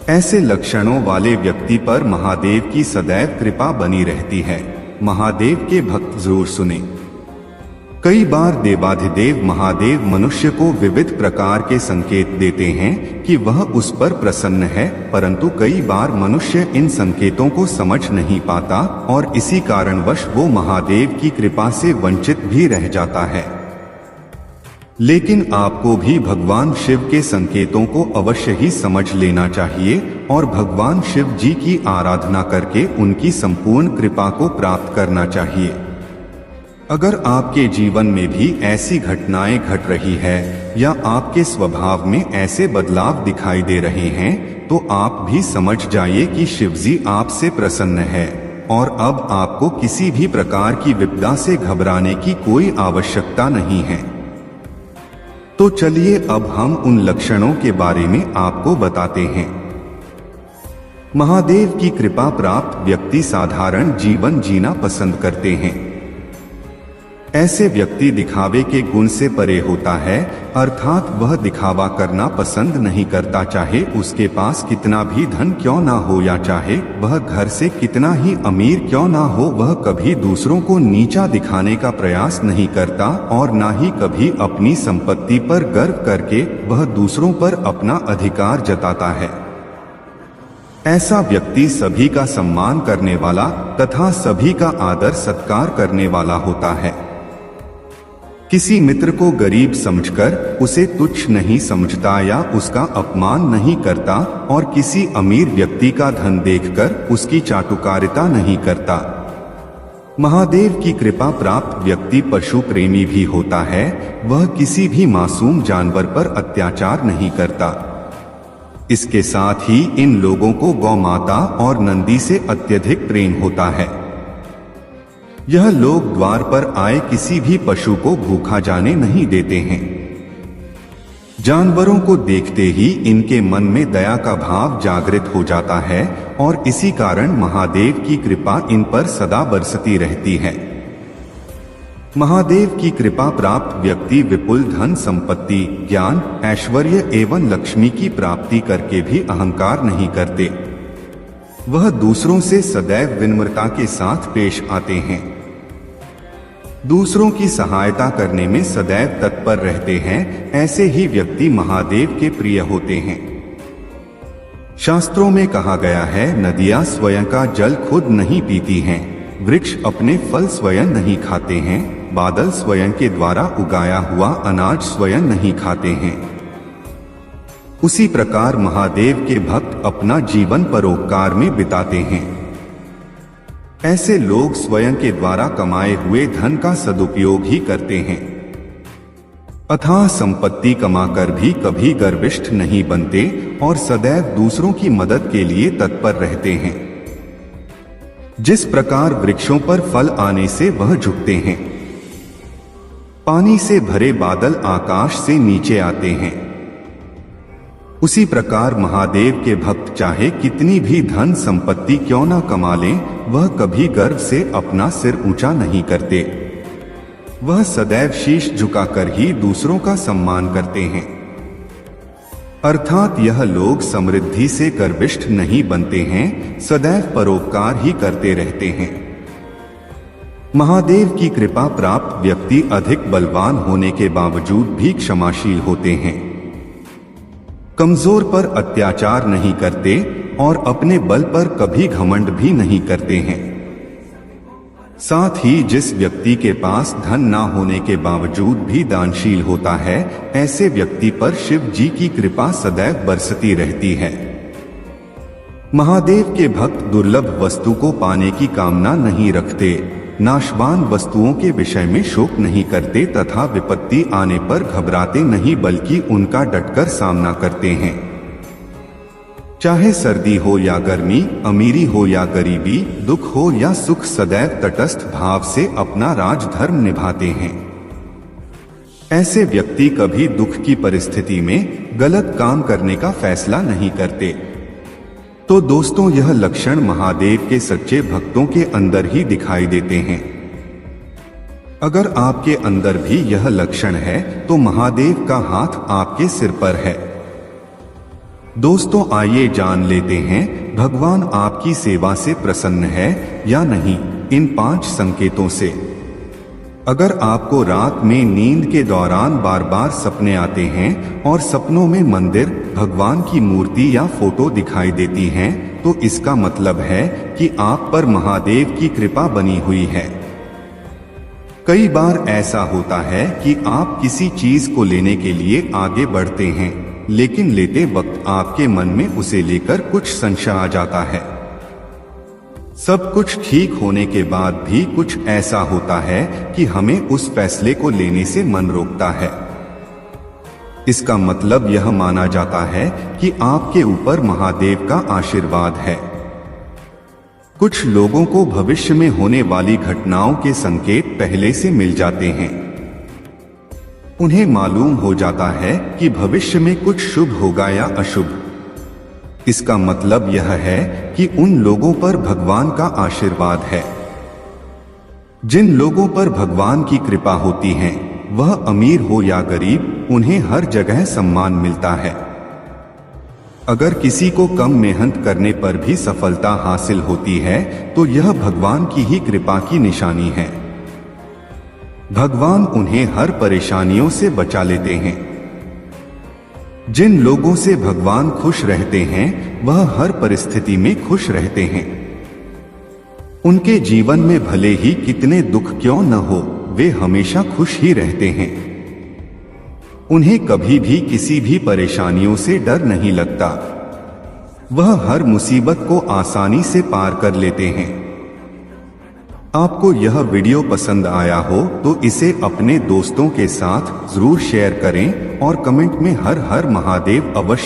ऐसे लक्षणों वाले व्यक्ति पर महादेव की सदैव कृपा बनी रहती है। महादेव के भक्त जरूर सुने। कई बार देवाधिदेव महादेव मनुष्य को विविध प्रकार के संकेत देते हैं कि वह उस पर प्रसन्न है, परंतु कई बार मनुष्य इन संकेतों को समझ नहीं पाता और इसी कारणवश वो महादेव की कृपा से वंचित भी रह जाता है। लेकिन आपको भी भगवान शिव के संकेतों को अवश्य ही समझ लेना चाहिए और भगवान शिव जी की आराधना करके उनकी संपूर्ण कृपा को प्राप्त करना चाहिए। अगर आपके जीवन में भी ऐसी घटनाएं घट रही है या आपके स्वभाव में ऐसे बदलाव दिखाई दे रहे हैं, तो आप भी समझ जाइए कि शिवजी आपसे प्रसन्न है और अब आपको किसी भी प्रकार की विपदा से घबराने की कोई आवश्यकता नहीं है। तो चलिए अब हम उन लक्षणों के बारे में आपको बताते हैं। महादेव की कृपा प्राप्त व्यक्ति साधारण जीवन जीना पसंद करते हैं। ऐसे व्यक्ति दिखावे के गुण से परे होता है, अर्थात वह दिखावा करना पसंद नहीं करता, चाहे उसके पास कितना भी धन क्यों ना हो या चाहे वह घर से कितना ही अमीर क्यों ना हो, वह कभी दूसरों को नीचा दिखाने का प्रयास नहीं करता और ना ही कभी अपनी संपत्ति पर गर्व करके वह दूसरों पर अपना अधिकार जताता है। ऐसा व्यक्ति सभी का सम्मान करने वाला तथा सभी का आदर सत्कार करने वाला होता है। किसी मित्र को गरीब समझकर उसे तुच्छ नहीं समझता या उसका अपमान नहीं करता और किसी अमीर व्यक्ति का धन देखकर उसकी चाटुकारिता नहीं करता। महादेव की कृपा प्राप्त व्यक्ति पशु प्रेमी भी होता है। वह किसी भी मासूम जानवर पर अत्याचार नहीं करता। इसके साथ ही इन लोगों को गौ माता और नंदी से अत्यधिक प्रेम होता है। यह लोग द्वार पर आए किसी भी पशु को भूखा जाने नहीं देते हैं। जानवरों को देखते ही इनके मन में दया का भाव जागृत हो जाता है और इसी कारण महादेव की कृपा इन पर सदा बरसती रहती है। महादेव की कृपा प्राप्त व्यक्ति विपुल धन संपत्ति, ज्ञान, ऐश्वर्य एवं लक्ष्मी की प्राप्ति करके भी अहंकार नहीं करते। वह दूसरों से सदैव विनम्रता के साथ पेश आते हैं। दूसरों की सहायता करने में सदैव तत्पर रहते हैं। ऐसे ही व्यक्ति महादेव के प्रिय होते हैं। शास्त्रों में कहा गया है, नदियां स्वयं का जल खुद नहीं पीती हैं, वृक्ष अपने फल स्वयं नहीं खाते हैं, बादल स्वयं के द्वारा उगाया हुआ अनाज स्वयं नहीं खाते हैं। उसी प्रकार महादेव के भक्त अपना जीवन परोपकार में बिताते हैं। ऐसे लोग स्वयं के द्वारा कमाए हुए धन का सदुपयोग ही करते हैं। अथाह संपत्ति कमाकर भी कभी गर्विष्ठ नहीं बनते और सदैव दूसरों की मदद के लिए तत्पर रहते हैं। जिस प्रकार वृक्षों पर फल आने से वह झुकते हैं, पानी से भरे बादल आकाश से नीचे आते हैं, उसी प्रकार महादेव के भक्त चाहे कितनी भी धन संपत्ति क्यों ना कमा लें, वह कभी गर्व से अपना सिर ऊंचा नहीं करते। वह सदैव शीश झुकाकर ही दूसरों का सम्मान करते हैं। अर्थात यह लोग समृद्धि से गर्विष्ठ नहीं बनते हैं, सदैव परोपकार ही करते रहते हैं। महादेव की कृपा प्राप्त व्यक्ति अधिक बलवान होने के बावजूद भी क्षमाशील होते हैं। कमजोर पर अत्याचार नहीं करते और अपने बल पर कभी घमंड भी नहीं करते हैं। साथ ही जिस व्यक्ति के पास धन ना होने के बावजूद भी दानशील होता है, ऐसे व्यक्ति पर शिव जी की कृपा सदैव बरसती रहती है। महादेव के भक्त दुर्लभ वस्तु को पाने की कामना नहीं रखते, नाशवान वस्तुओं के विषय में शोक नहीं करते तथा विपत्ति आने पर घबराते नहीं बल्कि उनका डटकर सामना करते हैं। चाहे सर्दी हो या गर्मी, अमीरी हो या गरीबी, दुख हो या सुख, सदैव तटस्थ भाव से अपना राजधर्म निभाते हैं। ऐसे व्यक्ति कभी दुख की परिस्थिति में गलत काम करने का फैसला नहीं करते। तो दोस्तों, यह लक्षण महादेव के सच्चे भक्तों के अंदर ही दिखाई देते हैं। अगर आपके अंदर भी यह लक्षण है तो महादेव का हाथ आपके सिर पर है। दोस्तों आइए जान लेते हैं भगवान आपकी सेवा से प्रसन्न है या नहीं इन 5 संकेतों से। अगर आपको रात में नींद के दौरान बार बार सपने आते हैं और सपनों में मंदिर, भगवान की मूर्ति या फोटो दिखाई देती हैं, तो इसका मतलब है कि आप पर महादेव की कृपा बनी हुई है। कई बार ऐसा होता है कि आप किसी चीज को लेने के लिए आगे बढ़ते हैं, लेकिन लेते वक्त आपके मन में उसे लेकर कुछ संशय आ जाता है। सब कुछ ठीक होने के बाद भी कुछ ऐसा होता है कि हमें उस फैसले को लेने से मन रोकता है। इसका मतलब यह माना जाता है कि आपके ऊपर महादेव का आशीर्वाद है। कुछ लोगों को भविष्य में होने वाली घटनाओं के संकेत पहले से मिल जाते हैं। उन्हें मालूम हो जाता है कि भविष्य में कुछ शुभ होगा या अशुभ। इसका मतलब यह है कि उन लोगों पर भगवान का आशीर्वाद है। जिन लोगों पर भगवान की कृपा होती है, वह अमीर हो या गरीब, उन्हें हर जगह सम्मान मिलता है। अगर किसी को कम मेहनत करने पर भी सफलता हासिल होती है, तो यह भगवान की ही कृपा की निशानी है। भगवान उन्हें हर परेशानियों से बचा लेते हैं। जिन लोगों से भगवान खुश रहते हैं, वह हर परिस्थिति में खुश रहते हैं। उनके जीवन में भले ही कितने दुख क्यों न हो, वे हमेशा खुश ही रहते हैं। उन्हें कभी भी किसी भी परेशानियों से डर नहीं लगता। वह हर मुसीबत को आसानी से पार कर लेते हैं। आपको यह वीडियो पसंद आया हो तो इसे अपने दोस्तों के साथ जरूर शेयर करें और कमेंट में हर हर महादेव अवश्य